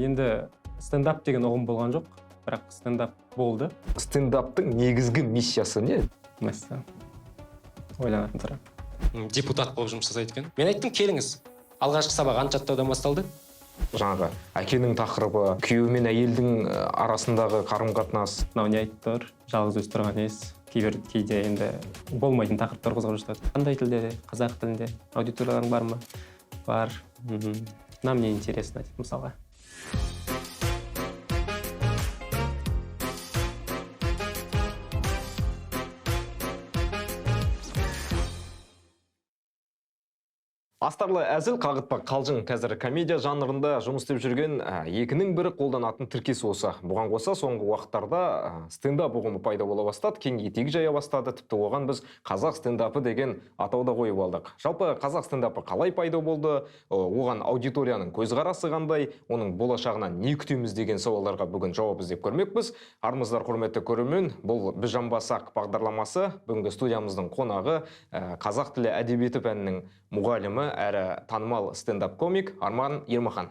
Енді стендап деген ұғым болған жоқ, бірақ стендап болды. Стендаптың негізгі миссиясы не? Мәселе ойланатын сұрақ. Депутат болып жұмыс жасайды екен. Мен айттым, келіңіз. Алғашқы сабақ ант жаттаудан басталды. Жаңағы әкенің тақырыбы, күйеу мен әйелдің арасындағы қарым-қатынас. Мынау не айтып тұр, жалғыз өсіп тұрған ес. Кейде енді болмайтын тақырыптар қозғап жатады. Қандай тілде, қазақ тілінде, аудиторияларың бар ма? Бар. Нам не интересно, мысалға. Астарлы әзіл қағытпа қалжың қазір комедия жанрында жұмыс істеп жүрген екінің бірі қолданатын тіркес осы. Бұған қоса соңғы уақыттарда стендап ұғымы пайда бола бастады, кең етек жая бастады. Тіпті оған біз қазақ стендапы деген атауда қойып алдық. Жалпы қазақ стендапы қалай пайда болды, оған аудиторияның көзқарасы қандай, оның болашағынан не күтеміз деген сауалдарға бүгін жауап іздеп көрмекпіз. Армысыздар, құрметті көрермен, бұл Біз жанбасақ бағдарламасы. Бүгінгі студиямыздың қонағы қазақ тілі әдебиеті пәнінің мұғалімі әрі танымал стендап-комик Арман Ермахан.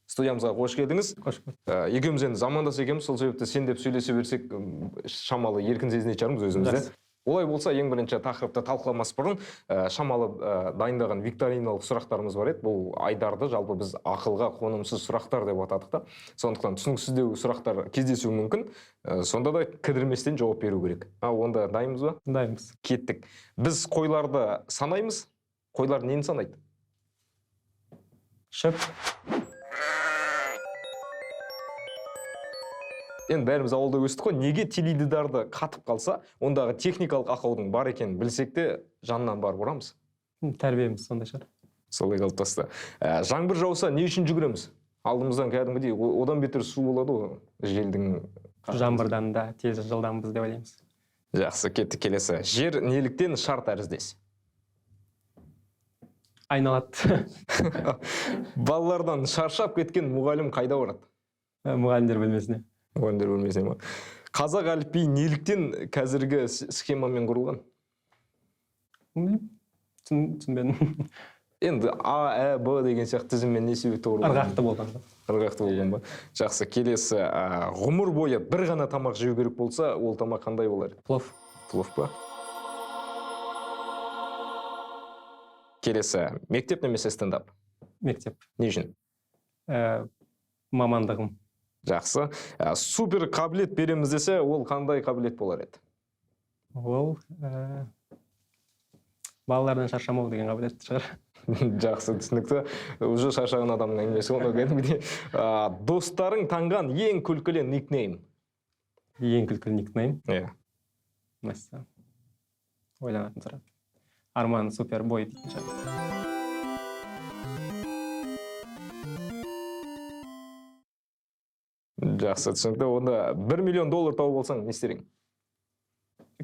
Студиямызға қош келдіңіз. Қош көрдік. Екеуміз енді замандас екенбіз, сол себепті сен деп сөйлесе берсек шамалы еркін сезінетін шығармыз өзімізде. Олай болса, ең бірінші тақырыпты талқыламас бұрын шамалы дайындаған викториналық сұрақтарымыз бар еді. Бұл айдарды жалпы біз ақылға қонымсыз сұрақтар деп атадық та. Сондықтан түсініксіздеу сұрақтар кездесуі мүмкін. Сонда да кідірместен жауап беру керек. Онда дайынбыз ба? Дайынбыз. Кеттік. Біз қойларды санаймыз. Қойлар нені санайды? Шөп. Енді бәріміз ауылда өстік қой. Неге теледидарды қатып қалса, ондағы техникалық ақаудың бар екенін білсек те, жанынан барып ұрамыз? Тәрбиеміз сондай шығар. Солай қалыптасты. Жаңбыр жауса не үшін жүгіреміз? Алдымыздан кәдімгідей, одан бетер су болады ғой, желдің. Жаңбырдан да тез жылдамбыз деп ойлаймыз. Жақсы, кеттік келесі. Жер неліктен шар тәріздес? Айналады. Балалардан шаршап кеткен мұғалім қайда барады? Мұғалімдер бөлмесіне. Мұғалімдер бөлмесіне ма? Қазақ әліпбиі неліктен қазіргі схемамен құрылған? Түсінбедім. Енді А, Ә, Б деген сияқты тізіммен не себепті құрылған? Ырғақты болған. Ырғақты болған ба? Жақсы, келесі. Ғұмыр бойы бір ғана тамақ жеу керек болса, ол тамақ қандай болар? Плов. Плов па? Келесі. Мектеп немесе стендап? Мектеп. Не үшін? Мамандығым. Жақсы. Супер қабілет береміз десе, ол қандай қабілет болар еді? Ол балалардан шаршамау деген қабілет шығар. Жақсы, түсінікті. Уже шаршаған адамның әңгімесі оны кәдімгідей. Достарың таңған ең күлкілі никнейм? Ең күлкілі никнейм? Иә. Мәселе ойланатын сұрақ. Арман Супербой дейтін шығар. Жақсы, түсінікті. Онда $1 миллион тауып алсаң, не істерің?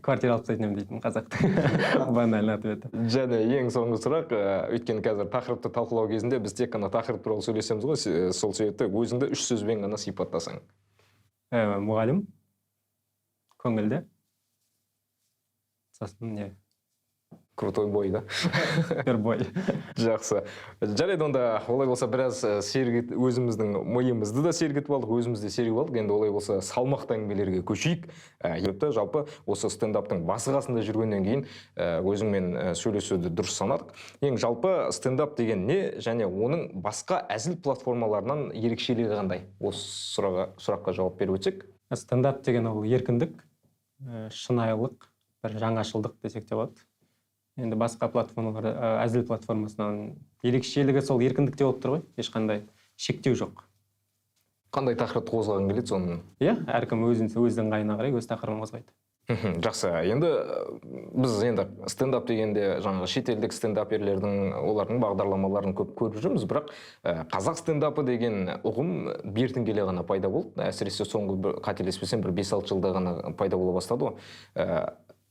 Квартира алып тастайтын дейтін қазақтың банальный ответі. Және ең соңғы сұрақ, өйткені қазір тақырыпты талқылау кезінде біз тек қана тақырып туралы сөйлесеміз ғой, сол себепті өзіңді 3 сөзбен ғана сипаттасаң. Мұғалім, көңілді, сосын не? Крутой бой, да? Супербой. Жақсы. Жарайды, онда олай болса біраз өзіміздің миымызды да сергітіп алдық, өзімізді сергіп алдық. Енді олай болса салмақты әңгімелерге көшейік. Жалпы осы стендаптың басы-қасында жүргеннен кейін өзіңмен сөйлесуді дұрыс санадық. Ең жалпы стендап деген не, және оның басқа әзіл платформаларынан ерекшелігі қандай? Осы сұраққа жауап беріп өтсек. Стендап деген ол еркіндік, шынайылық, бір жаңашылдық десек те болады. Енді басқа платформалар, әзіл платформасынан ерекшелігі сол еркіндікте болып тұр ғой, ешқандай шектеу жоқ. Қандай тақырыпты қозғаған келеді соның? Иә, әркім өзінің қайына қарай өз тақырыбын қозғайды. Жақсы. Енді біз стендап дегенде жаңағы шетелдік стендаперлердің, олардың бағдарламаларын көп көріп жүрміз, бірақ қазақ стендапы деген ұғым бертін келе ғана пайда болды. Әсіресе соңғы қателеспесем бір 5-6 жылда ғана пайда бола бастады ғой.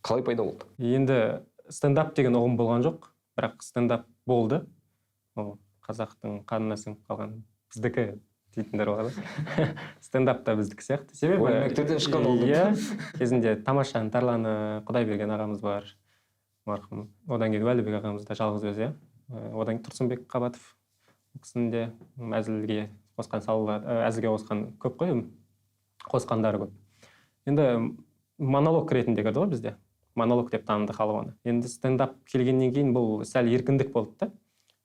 Қалай пайда болды? Енді стендап деген ұғым болған жоқ, бірақ стендап болды. Ол қазақтың қанына сіңіп қалған біздікі дейтіндер бар. Стендап та біздікі сияқты. Себебі мектептен шыққан ол. Иә, кезінде Тамашаның Тарланы Құдайберген ағамыз бар, марқұм. Одан кейін Уәлібек ағамыз да жалғыз өзі. Одан кейін Тұрсынбек Қабатов, ол кісінің де әзілге қосқан салалар, әзілге қосқан көп қой, қосқандары көп. Енді монолог ретінде кірді ғой бізде. Монолог деп таныды халық оны. Енді стендап келгеннен кейін бұл сәл еркіндік болды да.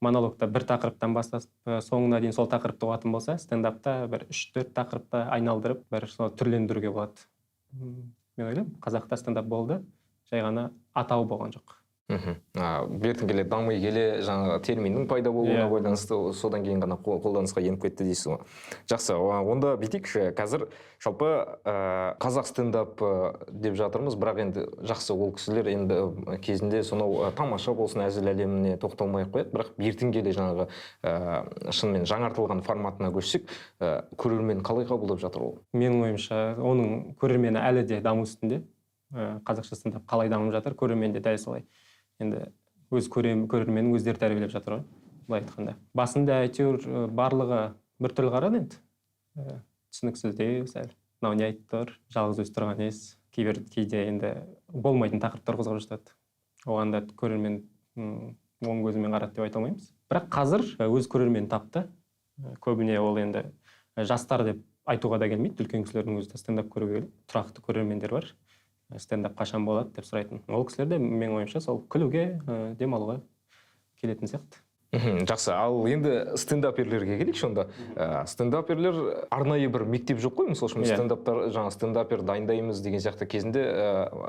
Монологта бір тақырыптан бастап, соңына дейін сол тақырыпты қуатын болса, стендапта бір 3-4 тақырыпты айналдырып, бір түрлендіруге болады. Мен ойлаймын, қазақта стендап болды, жай ғана атау болған жоқ. Бертін келе дамый келе жаңағы терминнің пайда болуына байланысты содан кейін ғана қолданысқа еніп кетті дейсіз ғой. Жақсы, онда бүйтейікші. Қазір жалпы қазақ стендап деп жатырмыз, бірақ енді жақсы, ол кісілер енді кезінде сонау тамаша болсын әзіл әлеміне тоқталмай қояды, бірақ бертін келе жаңағы шынымен жаңартылған форматына көшсек, көрермен қалай қабылдап жатыр ол? Менің ойымша, оның көрермені әлі де даму үстінде. Қазақша стендап қалай дамып жатыр, көрермен де дәл солай. Енді өз көрерменін өздері тәрбиелеп жатыр ғой, былай айтқанда. Басында әйтеуір барлығы бір түрлі қарады енді. Түсініксіздеу, сәл. Мынау не айтып тұр, жалғыз өзі тұрған ес. Кейде енді болмайтын тақырыптар қозғап жатады. Оған да көрермен оң көзімен қарады деп айта алмаймыз. Бірақ қазір өз көрерменін тапты. Көбіне ол енді жастар деп айтуға да келмейді. Үлкен кісілердің өзі стендап көруге келіп, тұрақты көрермендер бар. Стендап қашан болады деп сұрайтын. Ол кісілер де менің ойымша сол күлуге, демалуға келетін сияқты. Жақсы, ал енді стендаперлерге келейікші онда. Стендаперлер арнайы бір мектеп жоқ қой, мысалы үшін стендаптар, жаңа стендапер дайындаймыз деген сияқты кезінде,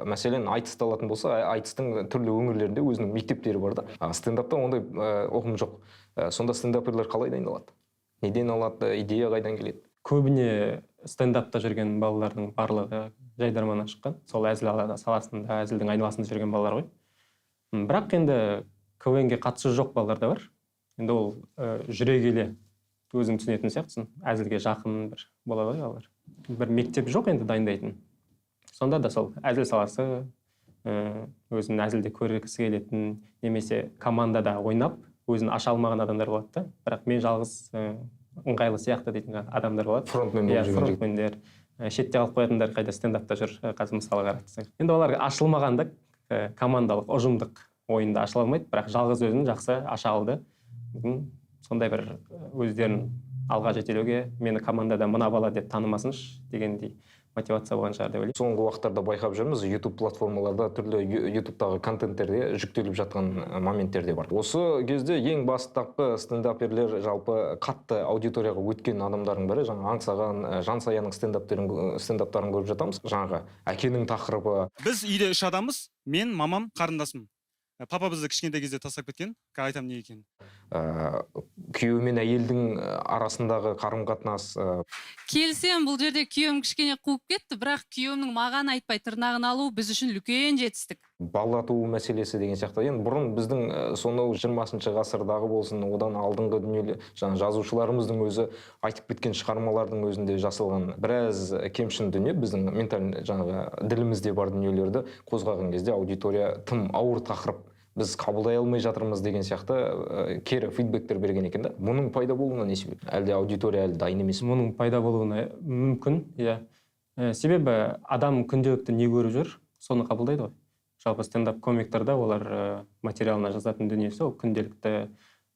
мәселен айтысты алатын болса, айтыстың түрлі өңірлерінде өзінің мектептері бар да. Стендапта ондай ұғым жоқ. Сонда стендаперлер қалай дайындалады? Неден алады, идея қайдан келеді? Көбіне стендапта жүрген балалардың барлығы жайдарманнан шыққан. Сол әзіл саласында, әзілдің айналасында жүрген балалар ғой. Бірақ енді КВН-ге қатысы жоқ балалар да бар. Енді ол жүре келе өзің түсінетін сияқтысың. Әзілге жақын бір болады ғой балалар. Бір мектеп жоқ енді дайындайтын. Сонда да сол әзіл саласы, өзін әзілде көргісі келетін, немесе командада ойнап, өзін аша алмаған адамдар болады да. Бірақ мен жалғыз ыңғайлы сияқты дейтін адамдар болады. Фронтмендер. Шетте қалып қоятындар қайда стендапта жүр, қазір мысалы қарастырсаң. Енді олар ашылмағандық, командалық, ұжымдық ойында ашыла алмайды, бірақ жалғыз өзін жақсы аша алды. Сондай бір өздерін алға жетелеуге, мені командада мына бала деп танымасыншы дегендей мотивация болған шығар деп ойлаймын. Соңғы уақыттарда байқап жүрміз, YouTube платформаларда түрлі YouTube'тағы контенттерде жүктеліп жатқан моменттер де бар. Осы кезде ең бастапқы стендаперлер жалпы қатты аудиторияға өткен адамдардың бірі, жаңа аңсаған Жансаяның стендаптарын көріп жатамыз. Жаңағы әкенің тақырыбы. Біз үйде 3 адамбыз, мен, мамам, қарындасым. Папа бізді кішкентай кезде тастап кеткен, айтам не екен. Күйеу мен әйелдің арасындағы қарым-қатынас. Келсем, бұл жерде күйеуім кішкене қуып кетті, бірақ күйеуімнің маған айтпай тырнағын алу біз үшін үлкен жетістік. Бала туу мәселесі деген сияқты. Енді бұрын біздің сонау 20-шы ғасырдағы болсын, одан алдыңғы дүниелер, жаңа жазушыларымыздың өзі айтып кеткен шығармалардың өзінде жасалған біраз кемшін дүние біздің менталь жаңағы ділімізде бар дүниелерді қозғаған кезде аудитория тым ауыр тақырып, біз қабылдай алмай жатырмыз деген сияқты кері фидбектер берген екен да. Мұның пайда болуына не себеп? Әлде аудитория әлі дайын емес? Мұның пайда болуына мүмкін, иә. Себебі адам күнделікті не көріп жүр, соны қабылдайды ғой. Жалпы стендап комиктерда олар материалына жазатын дүниесі, ол күнделікті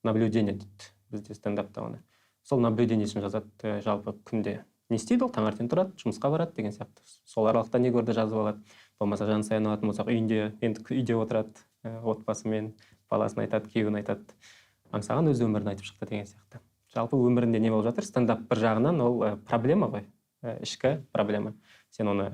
наблюдение дейді бізде стендапта оны. Сол наблюдениесін жазады жалпы күнде. Не істейді ол? Таңертең тұрады, жұмысқа барады деген сияқты. Сол аралықта не көрді жазып алады. Болмаса Жансаян алатын болсақ, үйде отырады, отбасымен, баласын айтады, күйеуін айтады. Аңсаған өз өмірін айтып шықты деген сияқты. Жалпы өмірінде не болып жатыр? Стендап бір жағынан ол проблема ғой, ішкі проблема. Сен оны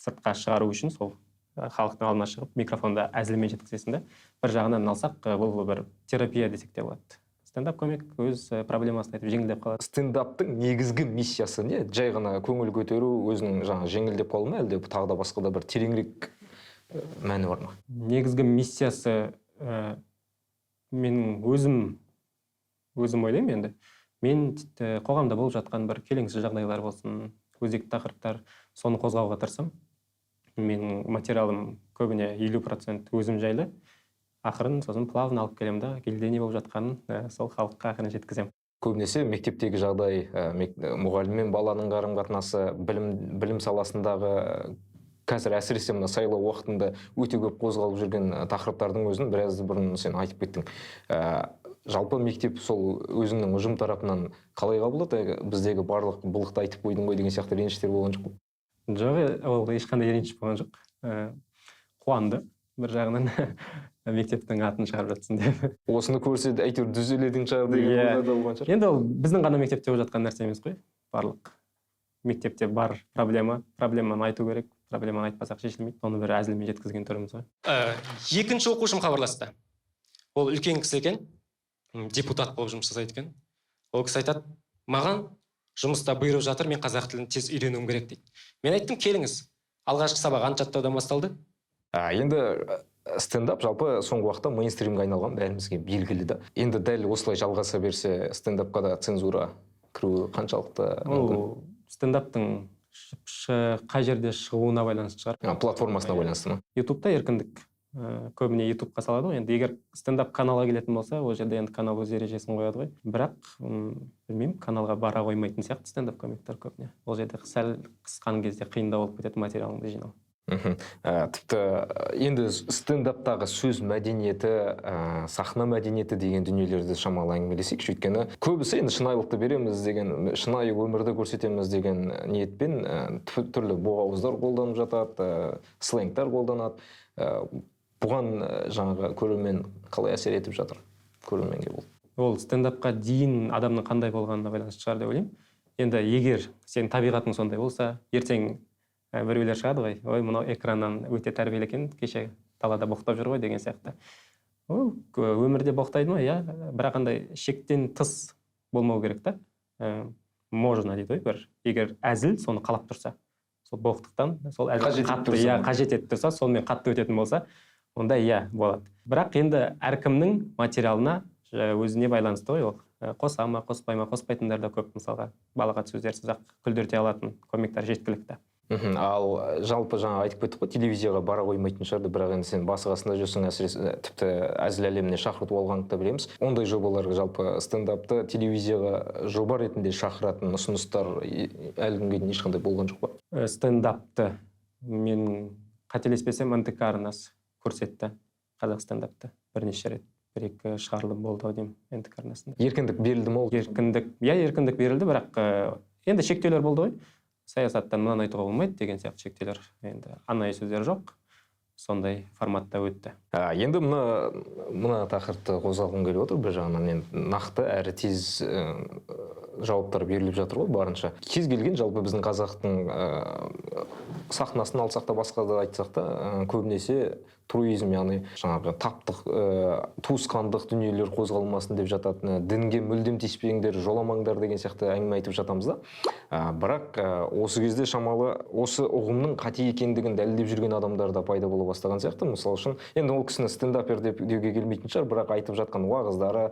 сыртқа шығару үшін сол халықтың алдына шығып, микрофонда әзілмен жеткізесің да. Бір жағынан алсақ, бұл бір терапия десек те болады. Стендап комик өз проблемасын айтып жеңілдеп қалады. Стендаптың негізгі миссиясы не? Жай ғана көңіл көтеру, өзінің жаңа жеңілдеп қалу ма, әлде тағы да басқа да бір тереңірек мәні бар ма? Негізгі миссиясы менің өзім ойлаймын енді. Мен қоғамда болып жатқан бір келеңсіз жағдайлар болсын, өзекті тақырыптар, соны қозғауға тырысамын. Менің материалым көбіне 50% өзім жайлы. Ақырын сосын плавно алып келем да, келде не болып жатқанын сол халыққа ақырын жеткізем. Көбінесе мектептегі жағдай, мұғалім мен баланың қарым-қатынасы, білім саласындағы қазір әсіресе мына сайлау уақытында өте көп қозғалып жүрген тақырыптардың өзін біраз бұрын сен айтып кеттің. жалпы мектеп сол өзіңнің ұжым тарапынан қалай қабылдады? Біздегі барлық былықты айтып қойдың ғой деген сияқты реніштер болған жоқ па? Жоқ, ол ешқандай реніш болған жоқ. Қуанды бір жағынан мектептің атын шығарып жатсын деп. Осыны көрсе әйтеуір дүзеледің шығар деген ойлар да болған шығар. Енді ол біздің ғана мектепте болып жатқан нәрсе емес қой. Барлық мектепте бар проблеманы айту керек. Проблеманы айтпасақ шешілмейді. Оны бір әзілмен жеткізген түріміз ғой. Екінші оқушым хабарласты. Ол үлкен кісі екен, депутат болып жұмыс жасайды екен. Ол кісі айтады, маған жұмыста бұйырып жатыр, мен қазақ тілін тез үйренуім керек дейді. Мен айттым, келіңіз. Алғашқы сабақ ант жаттаудан басталды. Енді стендап жалпы соңғы уақытта мейнстримге айналған, бәрімізге белгілі да. Енді дәл осылай жалғаса берсе, стендапқа да цензура кіруі қаншалықты мүмкін? Ол стендаптың қай жерде шығуына байланысты шығар. Платформасына байланысты ма? ютубта еркіндік. Көбіне ютубқа салады ғой. Енді егер стендап каналға келетін болса, ол жерде енді канал өз ережесін қояды ғой. Бірақ білмеймін, каналға бара қоймайтын сияқты стендап комиктер көбіне. Ол жерде сәл қысқан кезде қиындау болып кетеді материалыңды жинау. Тіпті енді стендаптағы сөз мәдениеті, сахна мәдениеті деген дүниелерді шамалы әңгімелесейік. Өйткені көбісі енді шынайылықты береміз деген, шынайы өмірді көрсетеміз деген ниетпен түрлі боғауыздар қолданып жатады, сленгтер қолданады. Бұған жаңағы көрермен қалай әсер етіп жатыр көрерменге бұл? Ол стендапқа дейін адамның қандай болғанына байланысты шығар деп ойлаймын. Енді егер сенің табиғатың сондай болса, ертең біреулер шығады ғой, ой, мынау экраннан өте тәрбиелі екен, кеше далада боқтап жүр ғой деген сияқты. Ол өмірде боқтайды ма, иә, бірақ андай шектен тыс болмау керек та. Можно дейді ғой, егер әзіл соны қалап тұрса, сол боқтықтан, сол әзіл қатты, қажет етіп тұрса, сонымен қатты өтетін болса, онда иә болады. Бірақ енді әркімнің материалына өзіне байланысты ғой ол. Қоса ма, қоспай ма, қоспайтындар да көп, мысалға балағат сөздерсіз-ақ күлдірте алатын комиктер жеткілікті. Ал жалпы жаңа айтып кеттік қой, телевизияға бара қоймайтын шығарды, бірақ енді сен басы-қасында жүрсің, әсіресе тіпті әзіл әлеміне шақыртып алғанды да білеміз. Ондай жобаларға жалпы стендапты телевизияға жоба ретінде шақыратын ұсыныстар әлі күнге дейін ешқандай болған жоқ па? Стендапты мен қателеспесем НТК арнасы көрсетті, қазақ стендапты бірнеше рет. Бір-екі шығарылым болды ау деймін НТК арнасында. Еркіндік берілді ме ол? Еркіндік берілді, бірақ енді шектеулер болды ғой. Саясаттан мынаны айтуға болмайды деген сияқты шектеулер. Енді анайы сөздер жоқ. Сондай форматта өтті. Енді мына тақырыпты қозғалғым келіп отыр. Бір жағынан нақты әрі тез жауаптар беріліп жатыр ғой барынша. Кез келген жалпы біздің қазақтың сахнасын алсақ та басқа да айтсақ та көбінесе туизм, яғни жаңағы таптық, туысқандық дүниелер қозғалмасын деп жататын, дінге мүлдем тиіспеңдер, жоламаңдар деген сияқты әңгіме айтып жатамыз да. Бірақ осы кезде шамалы осы ұғымның қате екендігін дәлелдеп жүрген адамдар да пайда бола бастаған сияқты. Мысалы үшін, енді ол кісіні стендапер деп деуге келмейтін шығар, бірақ айтып жатқан уағыздары,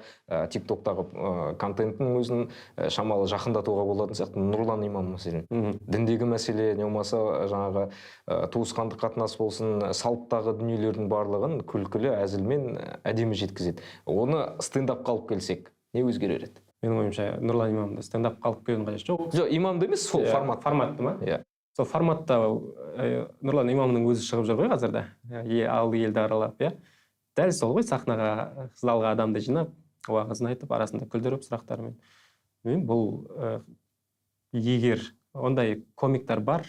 тиктоктағы контентінің өзін шамалы жақындатуға болатын сияқты. Нұрлан имам мәселен. Діндегі мәселе, не болмаса жаңағы туысқандық қатынас болсын, салттағы дүниелердің барлығын күлкілі, әзілмен әдемі жеткізеді. Оны стендапқа алып келсек, не өзгерер еді? Менің ойымша Нұрлан имамды стендапқа алып келудің қажеті жоқ. Жоқ, имамды емес, сол формат. Форматты ма? Иә. Сол форматта Нұрлан имамның өзі шығып жүр ғой қазірде. Ал елді аралап, иә. Дәл сол ғой, сахнаға, залға адамды жинап, уағызын айтып, арасында күлдіріп сұрақтарымен. Бұл егер ондай комиктар бар,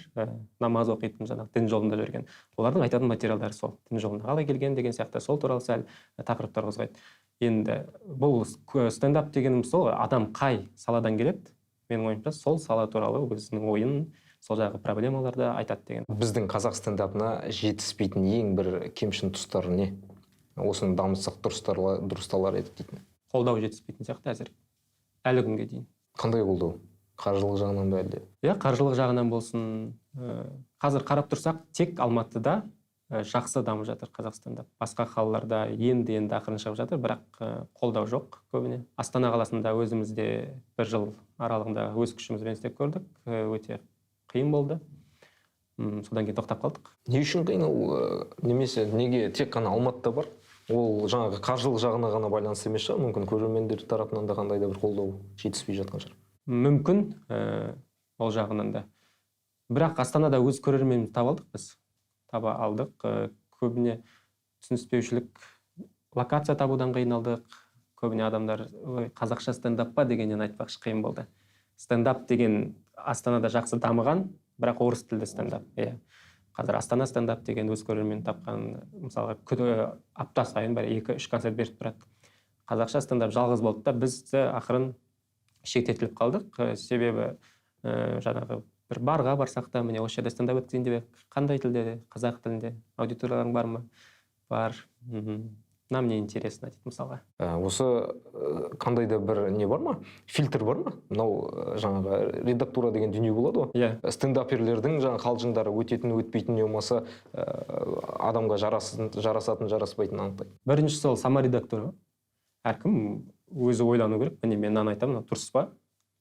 намаз оқитын, жаңағы дін жолында жүрген. Олардың айтатын материалдары сол. Дін жолына қалай келген деген сияқты сол туралы сәл тақырыптар қозғайды. Енді бұл стендап дегеніміз сол, адам қай саладан келеді, менің ойымша сол сала туралы өзінің ойын, сол жағы проблемаларды айтады деген. Біздің қазақ стендапына жетіспейтін ең бір кемшін тұстары не? Осыны дамытсақ дұрысталар еді дейтін. Қолдау жетіспейтін сияқты әзір. Әлі күнге дейін. Қандай қолдау? Қаржылық жағынан ба әлде? Иә, қаржылық жағынан болсын. Қазір қарап тұрсақ, тек Алматыда жақсы дамып жатыр Қазақстанда. Басқа қалаларда енді ақырын шығып жатыр, бірақ қолдау жоқ көбіне. Астана қаласында өзімізде бір жыл аралығында өз күшімізбен істеп көрдік. Өте қиын болды. Содан кейін тоқтап қалдық. Не үшін қиын ол? Немесе неге тек қана Алматыда бар? Ол жаңағы қаржылық жағына ғана байланысты емес шығар, мүмкін көрермендер тарапынан да қандай да бір қолдау жетіспей жатқан шығар. Мүмкін ол жағынан да. Бірақ Астанада өз көрерменімізді таба алдық. Көбіне түсініспеушілік, локация табудан қиналдық. көбіне адамдар ой қазақша стендап па дегеннен айтпақшы қиын болды. Стендап деген Астанада жақсы дамыған, бірақ орыс тілді стендап. Иә. Қазір Астана стендап деген өз көрермен тапқан, мысалға апта сайын бір 2-3 концерт беріп тұрады. Қазақша стендап жалғыз болды да біз ақырын шектетіліп қалдық. Себебі жаңағы бір барға барсақ та, міне осы жерде стендап өткізейін деп, қандай тілде, қазақ тілінде, аудиторияларың бар ма? Бар. Нам не интересно дейді мысалға. Осы қандай да бір не бар ма? Фильтр бар ма? Мынау жаңағы редактура деген дүние болады ғой. Иә. Стендаперлердің жаңа қалжыңдары өтетін, өтпейтін не болмаса адамға жарасатын, жараспайтын анықтайды. Бірінші сол саморедактор. Әркім өзі ойлану керек. Міне мен мынаны айтамын, мынау дұрыс па?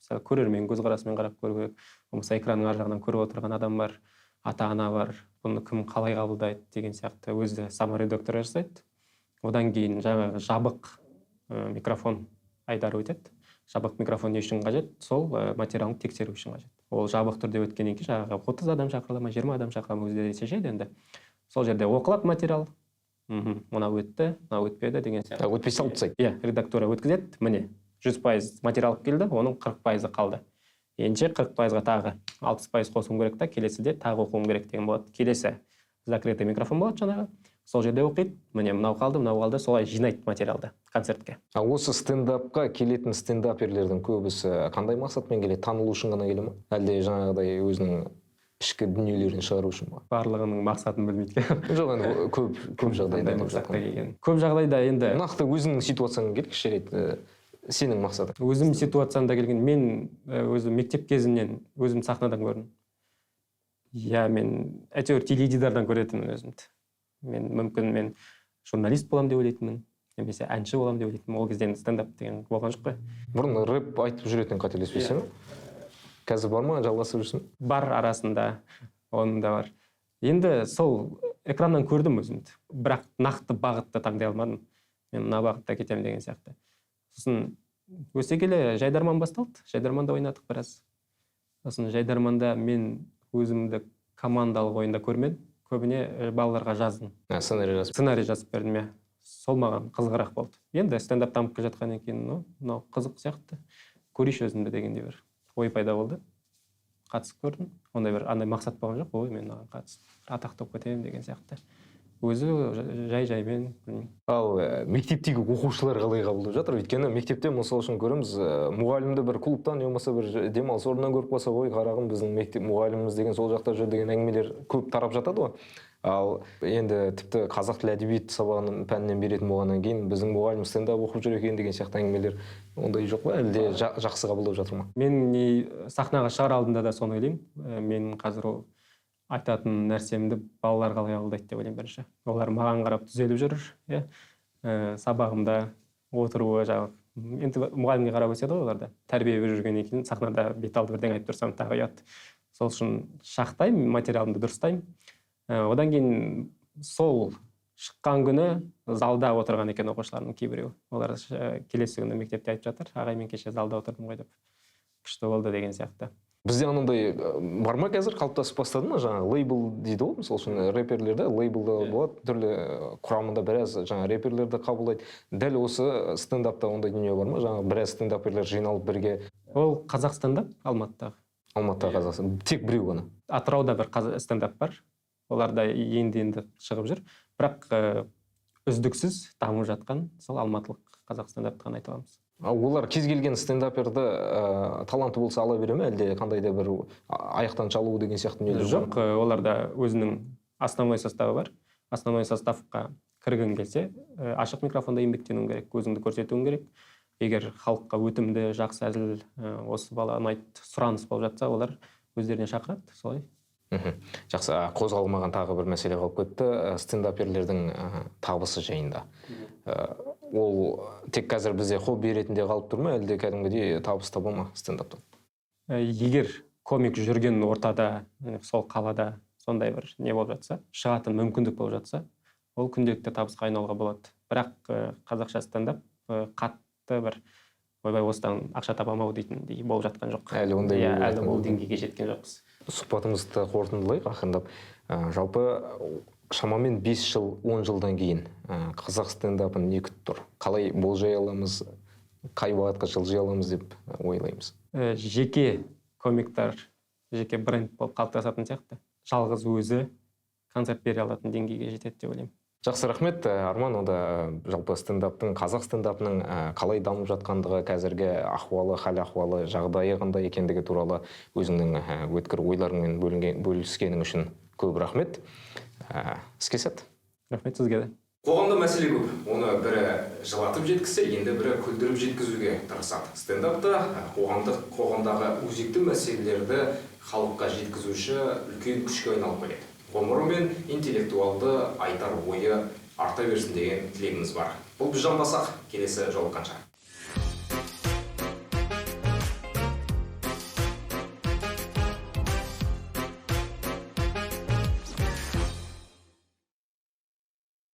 Мысалы, көрермен көзқарасымен қарап көру керек. Болмаса экранның ар жағынан көріп отырған адам бар, ата-ана бар. Бұны кім қалай қабылдайды деген сияқты өзі саморедактор жасайды. Одан кейін жаңағы жабық микрофон айдары өтеді. Жабық микрофон не үшін қажет? Сол материалын тексеру үшін қажет. Ол жабық түрде өткеннен кейін жаңағы 30 адам шақырылама, 20 адам шақырылама өздері шешеді енді. Сол жерде оқылады материал. Мынау өтті, мынау өтпеді деген сияқты. Өтпесе алып тастайды. Иә, редактора өткізеді. Міне 100% материал келді, оның 40% қалды. Енді 40%-ға тағы 60% қосуым керек та, келесіде тағы оқуым керек деген болады. Келесі закрытый микрофон болады жаңағы. Сол жерде оқиды, міне мынау қалды, солай жинайды материалды концертке. Осы стендапқа келетін стендаперлердің көбісі қандай мақсатпен келеді? Танылу үшін ғана келе ме? Әлде жаңағыдай өзінің ішкі дүниелерін шығару үшін ба? Барлығының мақсатын білмейді. Жоқ, енді көп жағдайда Көп жағдайда енді нақты өзіңнің ситуацияңа келгіші рет сенің мақсатың. Өзім ситуациямда келген, мен өзім мектеп кезімнен өзім сахнадан көрдім. Иә, мен әйтеуір теледидардан көретінмін өзімді. Мен журналист болам деп ойлайтынмын, немесе әнші болам деп ойлайтынмын. Ол кезде стендап деген болған жоқ қой. Бұрын рэп айтып жүретін қателеспесем, қазір бар ма, жалғасып жүрсің? Бар арасында, оның да бар. Енді сол экраннан көрдім өзімді, бірақ нақты бағытты таңдай алмадым. Мен мына бағытта кетемін деген сияқты. Сосын өсе келе жайдарман басталды. Жайдарманда ойнадық біраз. Сосын жайдарманда мен өзімді командалық ойында көрмедім. Көбіне балаларға жаздым. Сценарий жазып бердім, иә. Сол маған қызығырақ болды. Енді стендап дамып келе жатқаннан кейін, мынау қызық сияқты. Көрейінші өзімді дегенде бір ой пайда болды. Қатысып көрдім. Ондай мақсат болған жоқ. Ой, мен мынаған қатысып атақты болып кетемін деген сияқты. Өзі жай-жаймен. Ал мектептегі оқушылар қалай қабылдап жатыр? Өйткені мектепте мысал үшін көреміз, мұғалімді бір клубтан не болмаса бір демалыс орнынан көріп қалса, ой, қарағым, біздің мектеп мұғаліміміз деген сол жақта жүр деген әңгімелер көп тарап жатады ғой. Ал енді тіпті қазақ тілі әдебиет сабағын пәнінен беретін болғаннан кейін біздің мұғалім стендап оқып жүр екен деген сияқты әңгімелер ондай жоқ па? Әлде жақсы қабылдап жатыр ма? Мен сахнаға шығар алдында да соны ойлаймын. Мен қазір айтатын нәрсемді балалар қалай қабылдайды деп ойлаймын бірінші. Олар маған қарап түзеліп жүр, иә. Сабағымда отыруы жаңағы. Енді мұғалімге қарап өседі ғой оларда. Тәрбие беріп жүргеннен кейін сахнада бет алды бірдеңе айтып тұрсам тағы ұят. Сол үшін шақтаймын, материалымды дұрыстаймын. Одан кейін сол шыққан күні залда отырған екен оқушылардың кейбіреуі. Олар келесі күні мектепте айтып жатыр, ағай мен кеше залда отырдым ғой деп. Күшті болды деген сияқты. Бізде анандай бар ма қазір, қалыптасып бастады ма? Жаңа лейбл дейді ғой, мысалы үшін рэперлерде лейблда болады, түрлі құрамында біраз жаңа рэперлерді қабылдайды. Дәл осы стендапта ондай дүние бар ма? Жаңа біраз стендаперлер жиналып бірге. Ол қазақ стендап Алматыдағы. Алматыдағы Қазақстан. Тек біреу ғана. Атырауда бір стендап бар. Олар да енді шығып жүр. Бірақ үздіксіз дамып жатқан сол алматылық қазақ стендапты ғана айта аламыз. Олар кез келген стендаперді таланты болса ала бере ме, әлде қандай да бір аяқтан шалу деген сияқты нелер? Жоқ, оларда өзінің основной составы бар. Основной составқа кіргің келсе, ашық микрофонда еңбектенуің керек, өзіңді көрсетуің керек. Егер халыққа өтімді, жақсы әзіл, осы бала ұнайды, сұраныс болып жатса, олар өздеріне шақырады, солай. Жақсы, қозғалмаған тағы бір мәселе қалып кетті. Стендаперлердің табысы жайында. Ол тек қазір бізде хобби ретінде қалып тұр ма, әлде кәдімгідей табыс таба ма стендаптан? Егер комик жүрген ортада, сол қалада сондай бір не болып жатса, шығатын мүмкіндік болып жатса, ол күнделікті табысқа айналуға болады. Бірақ қазақша стендап қатты бір ойбай осыдан ақша табамау дейтіндей болып жатқан жоқ. Әлі ондай әлі ол деңгейге жеткен жоқпыз. Сұхбатымызды қорытындылайық ақырындап. Жалпы шамамен 5 жыл, 10 жылдан кейін қазақ стендапын не күтіп тұр? Қалай болжай аламыз, қай бағытқа жылжи аламыз деп ойлаймыз? Жеке комиктар, жеке бренд болып қалыптасатын сияқты. Жалғыз өзі концерт бере алатын деңгейге жетеді деп ойлаймын. Жақсы, рахмет. Арман, онда жалпы стендаптың, қазақ стендапының қалай дамып жатқандығы, қазіргі ахуалы, хал ахуалы, жағдайы қандай екендігі туралы өзіңнің өткір ойларыңмен бөліскенің үшін көп рахмет. Іске сәт. Рахмет сізге де. Қоғамда мәселе көп. Оны бірі жылатып жеткізсе, енді бірі күлдіріп жеткізуге тырысады. Стендапта қоғамдағы өзекті мәселелерді халыққа жеткізуші үлкен күшке айналып келеді. Ғұмыры мен интеллектуалды айтар ойы арта берсін деген тілегіміз бар. Бұл біз жамбасақ, келесі жолыққанша.